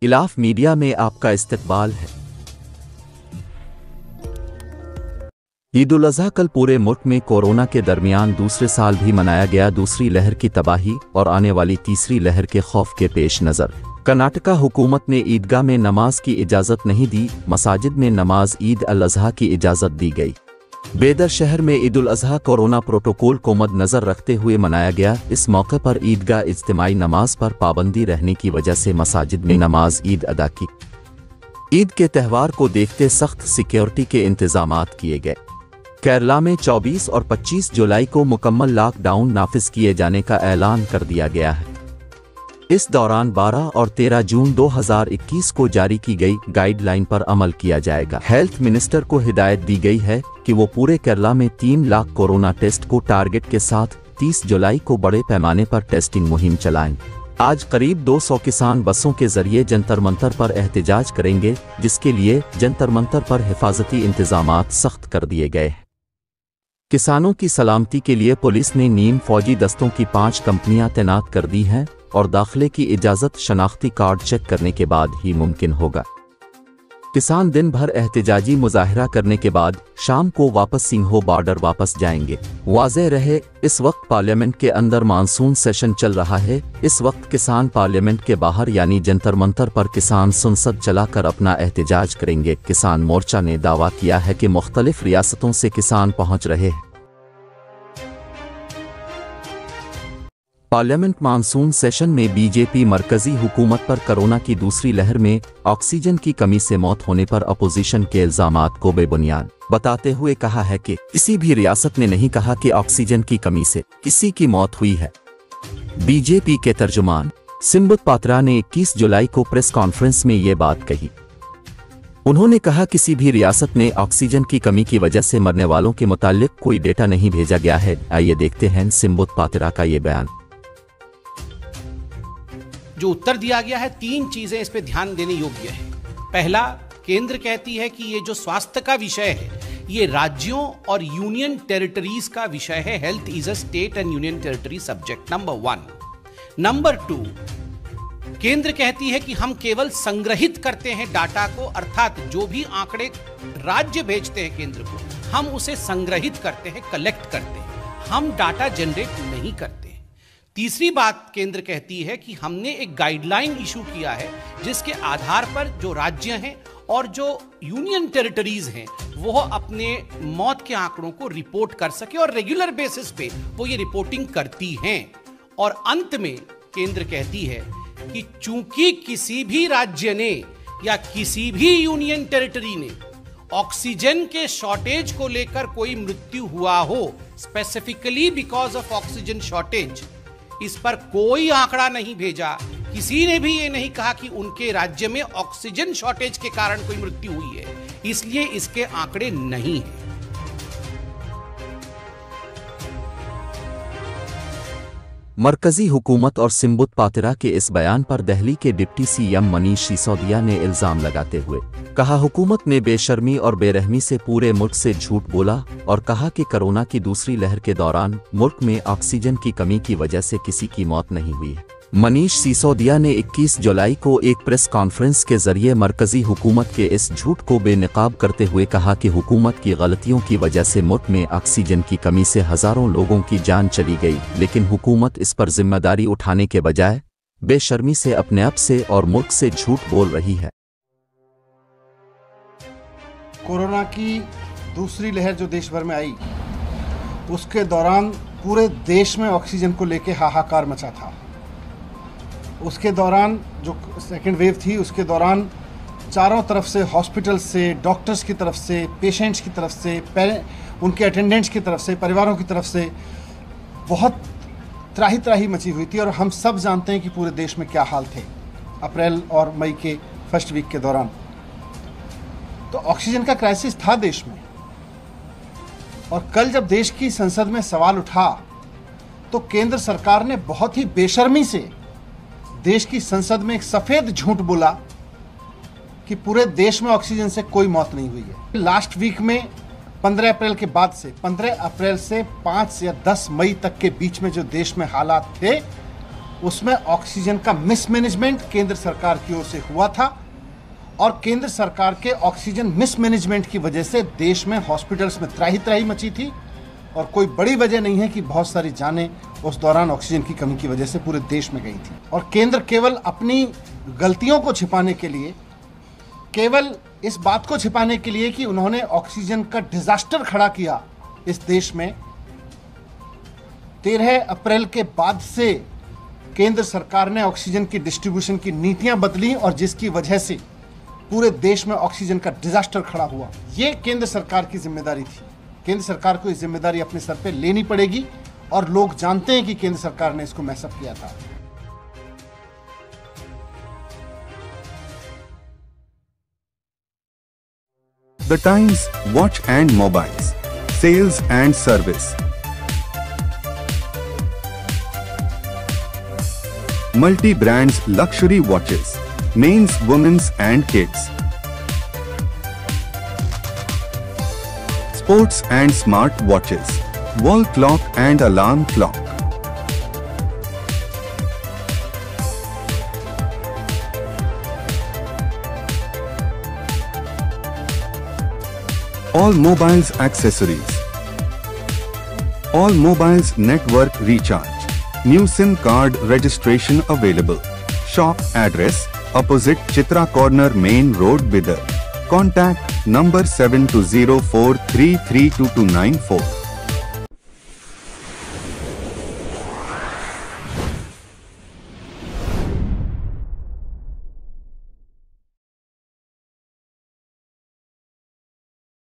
Ilaf media में आपका इस्तकबाल है। ईद उल अज़हा कल पूरे मुल्क में कोरोना के दरमियान दूसरे साल भी मनाया गया। दूसरी लहर की तबाही और आने वाली तीसरी लहर के खौफ के पेश नज़र कर्नाटका हुकूमत ने ईदगाह में नमाज की इजाज़त नहीं दी। मसाजिद में नमाज ईद अल अज़हा की इजाज़त दी गई। बेदर शहर में ईद उल अज़हा कोरोना प्रोटोकॉल को मद्देनज़र रखते हुए मनाया गया। इस मौके पर ईदगाह इज्तिमाई नमाज पर पाबंदी रहने की वजह से मसाजिद में नमाज ईद अदा की। ईद के त्यौहार को देखते सख्त सिक्योरिटी के इंतजामात किए गए। केरला में 24 और 25 जुलाई को मुकम्मल लॉकडाउन नाफिज किए जाने का ऐलान कर दिया गया है। इस दौरान 12 और 13 जून 2021 को जारी की गई गाइडलाइन पर अमल किया जाएगा। हेल्थ मिनिस्टर को हिदायत दी गई है कि वो पूरे केरला में 3 लाख कोरोना टेस्ट को टारगेट के साथ 30 जुलाई को बड़े पैमाने पर टेस्टिंग मुहिम चलाएं। आज करीब 200 किसान बसों के जरिए जंतर मंतर पर एहतजाज करेंगे, जिसके लिए जंतर मंतर पर हिफाजती इंतजामात सख्त कर दिए गए हैं। किसानों की सलामती के लिए पुलिस ने नीम फौजी दस्तों की 5 कंपनियां तैनात कर दी हैं और दाखिले की इजाज़त शनाख्ती कार्ड चेक करने के बाद ही मुमकिन होगा। किसान दिन भर एहतजाजी मुजाहिरा करने के बाद शाम को वापस सिंहो बॉर्डर वापस जाएंगे। वाज़ेह रहे, इस वक्त पार्लियामेंट के अंदर मानसून सेशन चल रहा है। इस वक्त किसान पार्लियामेंट के बाहर यानी जंतर मंतर पर किसान संसद चलाकर अपना एहतजाज करेंगे। किसान मोर्चा ने दावा किया है कि मुख्तलिफ रियासतों से किसान पहुंच रहे हैं। पार्लियामेंट मानसून सेशन में बीजेपी मरकजी हुकूमत पर कोरोना की दूसरी लहर में ऑक्सीजन की कमी से मौत होने पर अपोजिशन के इल्जामात को बेबुनियाद बताते हुए कहा है कि किसी भी रियासत ने नहीं कहा कि ऑक्सीजन की कमी से किसी की मौत हुई है। बीजेपी के तर्जुमान सिम्बुत पात्रा ने 21 जुलाई को प्रेस कॉन्फ्रेंस में ये बात कही। उन्होंने कहा किसी भी रियासत ने ऑक्सीजन की कमी की वजह से मरने वालों के मुतालिक कोई डेटा नहीं भेजा गया है। आइए देखते हैं सिम्बुत पात्रा का ये बयान। जो उत्तर दिया गया है, 3 चीजें इस पे ध्यान देने योग्य है। पहला, केंद्र कहती है कि ये जो स्वास्थ्य का विषय है ये राज्यों और यूनियन टेरिटरीज का विषय है। Health is a state and union territory subject, number 1। Number 2, केंद्र कहती है कि हम केवल संग्रहित करते हैं डाटा को, अर्थात जो भी आंकड़े राज्य भेजते हैं केंद्र को, हम उसे संग्रहित करते हैं, कलेक्ट करते हैं, हम डाटा जनरेट नहीं करते। तीसरी बात केंद्र कहती है कि हमने एक गाइडलाइन इशू किया है जिसके आधार पर जो राज्य हैं और जो यूनियन टेरिटरीज हैं वो अपने मौत के आंकड़ों को रिपोर्ट कर सके और रेगुलर बेसिस पे वो ये रिपोर्टिंग करती हैं। और अंत में केंद्र कहती है कि चूंकि किसी भी राज्य ने या किसी भी यूनियन टेरिटरी ने ऑक्सीजन के शॉर्टेज को लेकर कोई मृत्यु हुआ हो, specifically because of oxygen shortage, इस पर कोई आंकड़ा नहीं भेजा। किसी ने भी ये नहीं कहा कि उनके राज्य में ऑक्सीजन शॉर्टेज के कारण कोई मृत्यु हुई है, इसलिए इसके आंकड़े नहीं हैं। मरकजी हुकूमत और सिम्बुत पात्रा के इस बयान पर दिल्ली के डिप्टी सीएम मनीष सिसोदिया ने इल्जाम लगाते हुए कहा, हुकूमत ने बेशर्मी और बेरहमी से पूरे मुल्क से झूठ बोला और कहा कि कोरोना की दूसरी लहर के दौरान मुल्क में ऑक्सीजन की कमी की वजह से किसी की मौत नहीं हुई है। मनीष सिसोदिया ने 21 जुलाई को एक प्रेस कॉन्फ्रेंस के जरिए मरकजी हुकूमत के इस झूठ को बेनकाब करते हुए कहा कि हुकूमत की गलतियों की वजह से मुल्क में ऑक्सीजन की कमी से हजारों लोगों की जान चली गई, लेकिन हुकूमत इस पर जिम्मेदारी उठाने के बजाय बेशर्मी से अपने आप से और मुल्क से झूठ बोल रही है। कोरोना की दूसरी लहर जो देश भर में आई, उसके दौरान पूरे देश में ऑक्सीजन को लेके हाहाकार मचा था। उसके दौरान जो सेकेंड वेव थी, उसके दौरान चारों तरफ से, हॉस्पिटल से, डॉक्टर्स की तरफ से, पेशेंट्स की तरफ से, उनके अटेंडेंट्स की तरफ से, परिवारों की तरफ से बहुत त्राही त्राही मची हुई थी। और हम सब जानते हैं कि पूरे देश में क्या हाल थे अप्रैल और मई के फर्स्ट वीक के दौरान। तो ऑक्सीजन का क्राइसिस था देश में। और कल जब देश की संसद में सवाल उठा तो केंद्र सरकार ने बहुत ही बेशर्मी से देश की संसद में एक सफेद झूठ बोला कि पूरे देश में ऑक्सीजन से कोई मौत नहीं हुई है। लास्ट वीक में 15 अप्रैल के बाद से, 15 अप्रैल से 5 या 10 मई तक के बीच में जो देश में हालात थे, उसमें ऑक्सीजन का मिसमैनेजमेंट केंद्र सरकार की ओर से हुआ था और केंद्र सरकार के ऑक्सीजन मिसमैनेजमेंट की वजह से देश में हॉस्पिटल्स में त्राही त्राही मची थी और कोई बड़ी वजह नहीं है कि बहुत सारी जानें उस दौरान ऑक्सीजन की कमी की वजह से पूरे देश में गई थी। और केंद्र केवल अपनी गलतियों को छिपाने के लिए, केवल इस बात को छिपाने के लिए कि उन्होंने ऑक्सीजन का डिजास्टर खड़ा किया इस देश में, 13 अप्रैल के बाद से केंद्र सरकार ने ऑक्सीजन की डिस्ट्रीब्यूशन की नीतियां बदली और जिसकी वजह से पूरे देश में ऑक्सीजन का डिजास्टर खड़ा हुआ। ये केंद्र सरकार की जिम्मेदारी थी। केंद्र सरकार को इस जिम्मेदारी अपने सर पे लेनी पड़ेगी और लोग जानते हैं कि केंद्र सरकार ने इसको मैसअप किया था। The Times Watch and Mobiles, Sales and Service. Multi-brands luxury watches, men's, women's and kids. Sports and smart watches, wall clock and alarm clock. All Mobiles accessories. All Mobiles network recharge. New SIM card registration available. Shop address opposite Chitra Corner Main Road, Bidar. Contact number 7204332294.